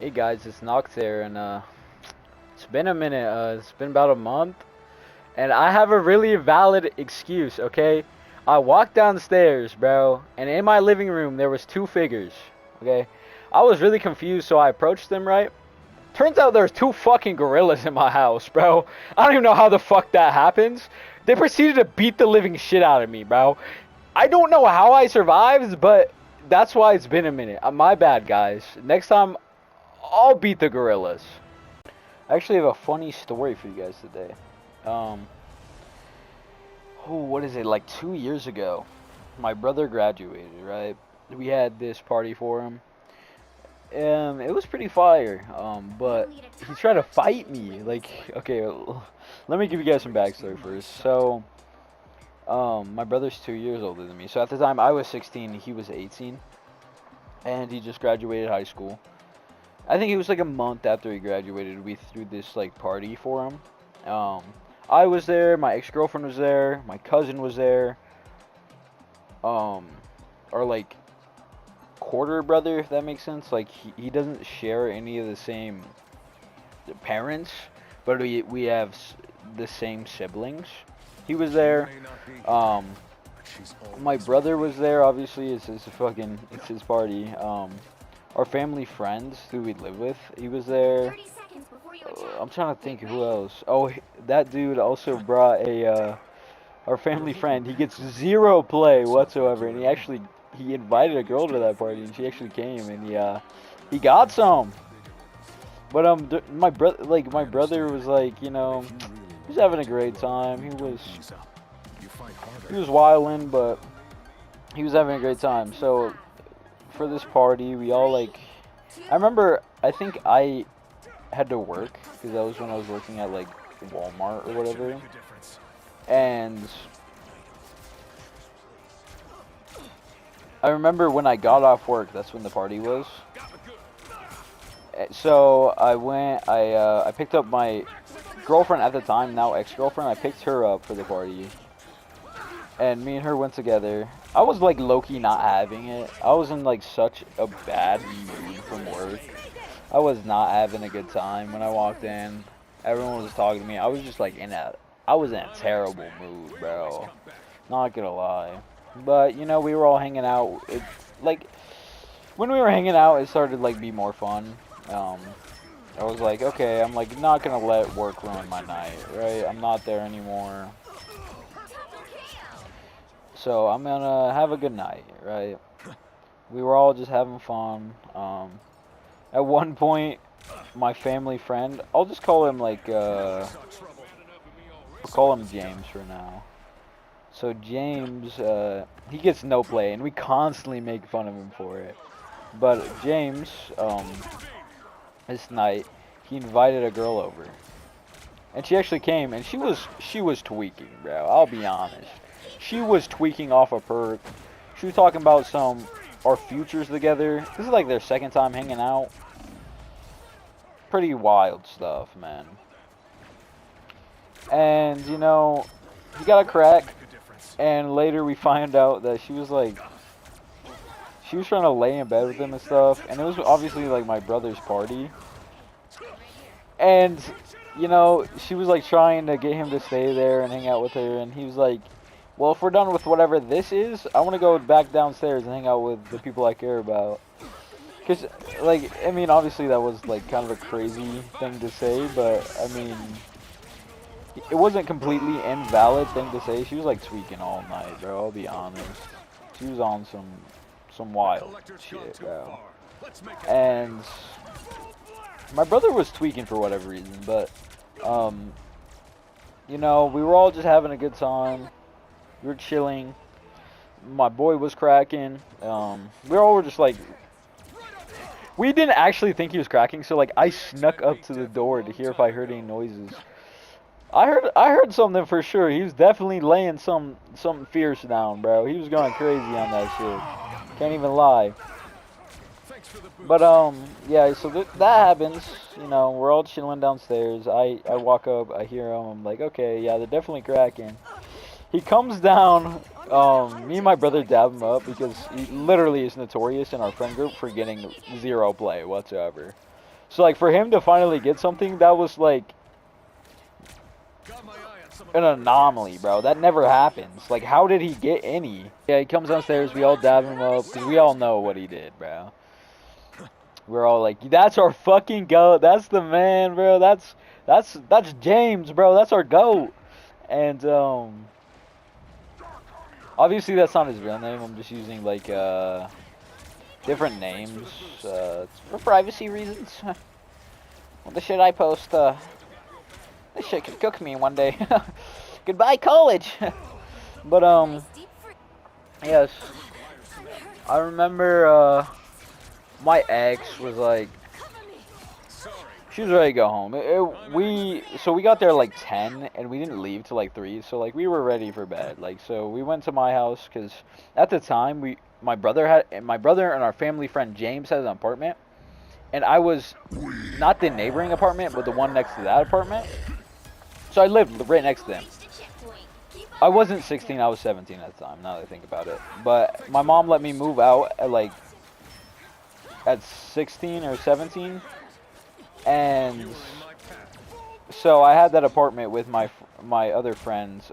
Hey guys, it's Nox here, and it's been a minute. It's been about a month, and I have a really valid excuse. Okay, I walked downstairs, bro, and in my living room there was two figures. Okay, I was really confused, so I approached them. Right, turns out there's two fucking gorillas in my house, bro. I don't even know how the fuck that happens. They proceeded to beat the living shit out of me, bro. I don't know how I survived, but that's why it's been a minute. My bad, guys. Next time, I'll beat the gorillas. I actually have a funny story for you guys today. Um, what is it? Like 2 years ago, my brother graduated. Right? We had this party for him. It was pretty fire. But he tried to fight me. Like, okay, let me give you guys some backstory first. So, my brother's 2 years older than me. So at the time I was 16, he was 18, and he just graduated high school. I think it was like a month after he graduated, we threw this like party for him. I was there, my ex-girlfriend was there, my cousin was there, our like quarter brother, if that makes sense. Like he doesn't share any of the same parents, but we have the same siblings. He was there. My brother was there. Obviously, it's his party. Our family friends who we live with, he was there. I'm trying to think who else. Oh, that dude also brought our family friend. He gets zero play whatsoever, and he invited a girl to that party, and she actually came, and he got some. But my brother was like, he was having a great time. He was wilding, but he was having a great time. So for this party, we all I remember, I think I had to work because that was when I was working at like Walmart or whatever, and I remember when I got off work, that's when the party was. So I picked up my girlfriend at the time, now ex-girlfriend. I picked her up for the party, and me and her went together. I was like low-key not having it. I was in like such a bad mood from work. I was not having a good time when I walked in. Everyone was talking to me. I was just like I was in a terrible mood, bro. Not gonna lie. But we were all hanging out. When we were hanging out, it started like be more fun. I was like, okay, I'm like not gonna let work ruin my night, right? I'm not there anymore. So I'm gonna have a good night, right? We were all just having fun. At one point, my family friend, I'll just call him we'll call him James for now. So James, he gets no play, and we constantly make fun of him for it. But James, this night, he invited a girl over, and she actually came, and she was tweaking, bro. I'll be honest. She was tweaking off a perk. She was talking about our futures together. This is like their second time hanging out. Pretty wild stuff, man. And he got a crack, and later we find out that she was trying to lay in bed with him and stuff, and it was obviously like my brother's party. And she was like trying to get him to stay there and hang out with her, and he was like, well, if we're done with whatever this is, I want to go back downstairs and hang out with the people I care about. Because, I mean, obviously that was, kind of a crazy thing to say, but, I mean, it wasn't completely invalid thing to say. She was, tweaking all night, bro, I'll be honest. She was on some wild shit, bro. And my brother was tweaking for whatever reason, but, we were all just having a good time. We were chilling. My boy was cracking. We all were just we didn't actually think he was cracking, so I snuck up to the door to hear if I heard any noises. I heard something for sure. He was definitely laying something fierce down, bro. He was going crazy on that shit. Can't even lie. But yeah, so that happens. We're all chilling downstairs. I walk up, I hear him. I'm like, okay, yeah, they're definitely cracking. He comes down, me and my brother dab him up because he literally is notorious in our friend group for getting zero play whatsoever. So like for him to finally get something, that was like an anomaly, bro. That never happens. Like, how did he get any? Yeah, he comes downstairs. We all dab him up because we all know what he did, bro. We're all like, that's our fucking goat. That's the man, bro. That's James, bro. That's our goat. And obviously that's not his real name. I'm just using like different names for privacy reasons. Well, the shit I post, this shit could cook me one day. Goodbye, college. But yes, I remember my ex was like, she was ready to go home. So we got there like 10, and we didn't leave till like 3. So like we were ready for bed. Like so we went to my house because at the time my brother and our family friend James had an apartment, and I was not the neighboring apartment, but the one next to that apartment. So I lived right next to them. I wasn't 16, I was 17 at the time, now that I think about it. But my mom let me move out at 16 or 17. And so I had that apartment with my other friends.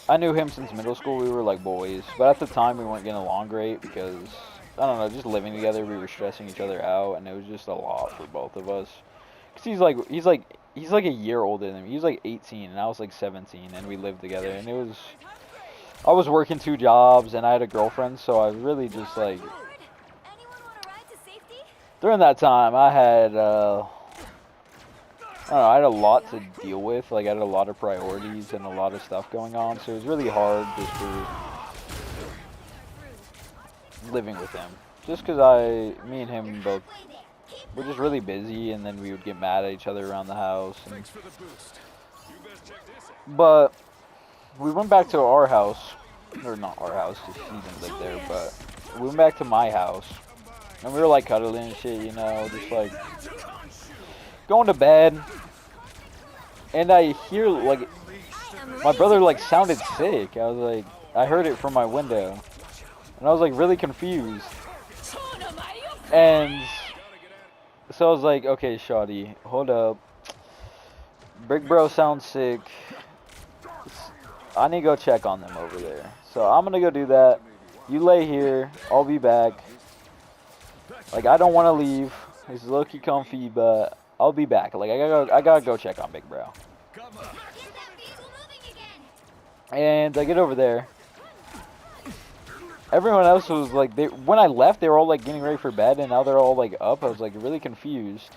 I knew him since middle school. We were like boys. But at the time we weren't getting along great because, I don't know, just living together, we were stressing each other out. And it was just a lot for both of us. Because he's like a year older than me. He was like 18 and I was like 17, and we lived together, and I was working 2 jobs and I had a girlfriend, so I really just like, during that time I had I don't know, I had a lot to deal with. Like I had a lot of priorities and a lot of stuff going on, so it was really hard just for living with him. Just because me and him both, we're just really busy, and then we would get mad at each other around the house. But we went back to our house, or not our house, because he didn't live there, but we went back to my house, and we were like cuddling and shit, you know, just like going to bed, and I hear like my brother like sounded sick. I was like, I heard it from my window, and I was like really confused, and so I was like, okay, shawty, hold up. Big bro sounds sick. I need to go check on them over there. So I'm going to go do that. You lay here. I'll be back. Like, I don't want to leave. It's low-key comfy, but I'll be back. Like, I gotta go check on big bro. And I get over there. Everyone else was like, when I left, they were all like getting ready for bed, and now they're all like up. I was like really confused.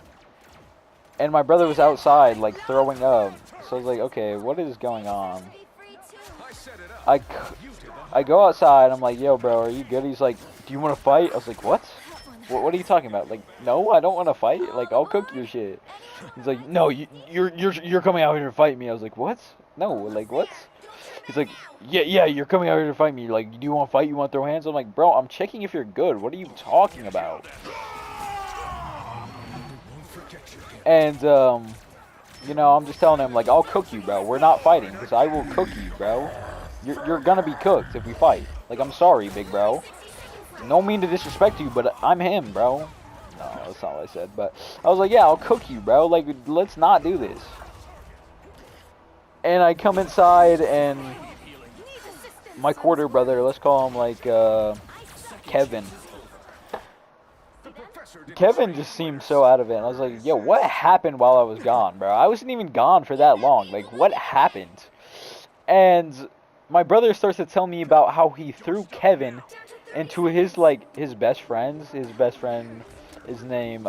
And my brother was outside like throwing up. So I was like, okay, what is going on? I go outside. I'm like, yo, bro, are you good? He's like, do you want to fight? I was like, what? What are you talking about? Like, no, I don't want to fight. Like, I'll cook your shit. He's like, no, you're coming out here to fight me. I was like, what? No, like, what? He's like, yeah, you're coming out here to fight me. Like, do you want to fight? You want to throw hands? I'm like, bro, I'm checking if you're good. What are you talking about? And, you know, I'm just telling him, like, I'll cook you, bro. We're not fighting, because I will cook you, bro. You're gonna be cooked if we fight. Like, I'm sorry, big bro. No mean to disrespect you, but I'm him, bro. No, that's not what I said, but I was like, yeah, I'll cook you, bro. Like, let's not do this. And I come inside, and my quarter brother, let's call him like Kevin. Kevin just seemed so out of it. And I was like, yo, what happened while I was gone, bro? I wasn't even gone for that long. Like, what happened? And my brother starts to tell me about how he threw Kevin into his best friends. His best friend, his name,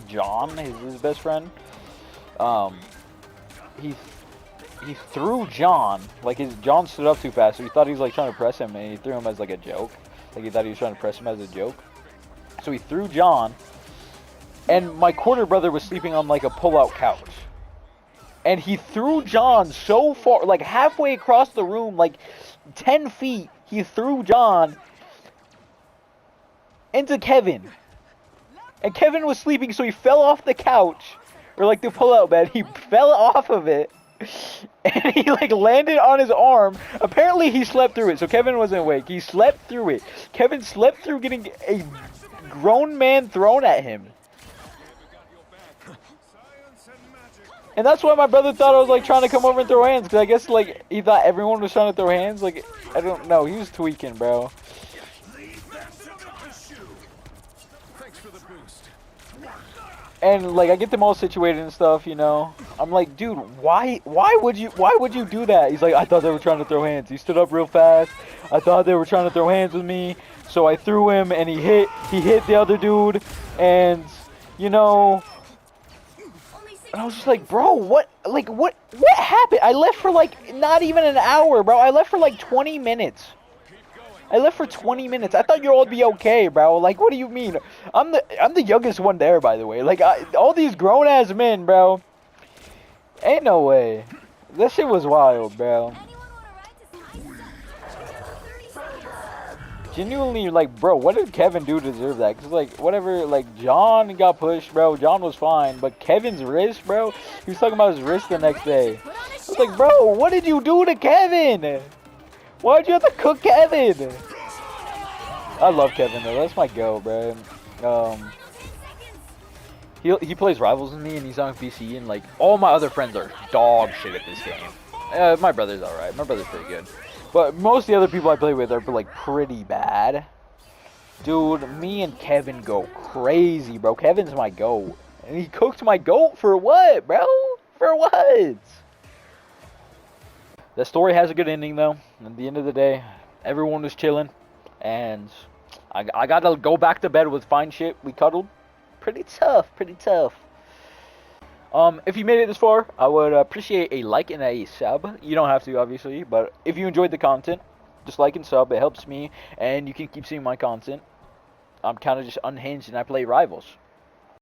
John, his best friend. He threw John, like John stood up too fast, so he thought he was like trying to press him, and he threw him as like a joke. Like he thought he was trying to press him as a joke. So he threw John, and my quarter brother was sleeping on like a pull-out couch. And he threw John so far, like halfway across the room, like 10 feet, he threw John into Kevin. And Kevin was sleeping, so he fell off the couch, or like the pull-out bed. He fell off of it, and he like landed on his arm. Apparently he slept through it, so Kevin wasn't awake. He slept through it. Kevin slept through getting a grown man thrown at him. And that's why my brother thought I was like trying to come over and throw hands, because I guess like he thought everyone was trying to throw hands. Like, I don't know, he was tweaking, bro. And like I get them all situated and stuff, you know. I'm like, dude, why would you do that? He's like, I thought they were trying to throw hands. He stood up real fast. I thought they were trying to throw hands with me, so I threw him, and he hit the other dude, and you know. And I was just like, bro, what happened? I left for like not even an hour, bro. I left for like 20 minutes. I left for 20 minutes. I thought you'd all be okay, bro. Like, what do you mean? I'm the youngest one there, by the way. Like, all these grown ass men, bro. Ain't no way. That shit was wild, bro. Genuinely, like, bro, what did Kevin do to deserve that? Because, like, whatever, like, John got pushed, bro. John was fine. But Kevin's wrist, bro, he was talking about his wrist the next day. I was like, bro, what did you do to Kevin? Why'd you have to cook Kevin? I love Kevin, though. That's my go, bro. He plays Rivals with me, and he's on PC, and, like, all my other friends are dog shit at this game. My brother's alright. My brother's pretty good. But most of the other people I play with are, like, pretty bad. Dude, me and Kevin go crazy, bro. Kevin's my goat. And he cooked my goat for what, bro? For what? The story has a good ending, though. At the end of the day, everyone was chilling. And I got to go back to bed with fine shit. We cuddled. Pretty tough, pretty tough. If you made it this far, I would appreciate a like and a sub. You don't have to, obviously, but if you enjoyed the content, just like and sub. It helps me, and you can keep seeing my content. I'm kind of just unhinged, and I play Rivals.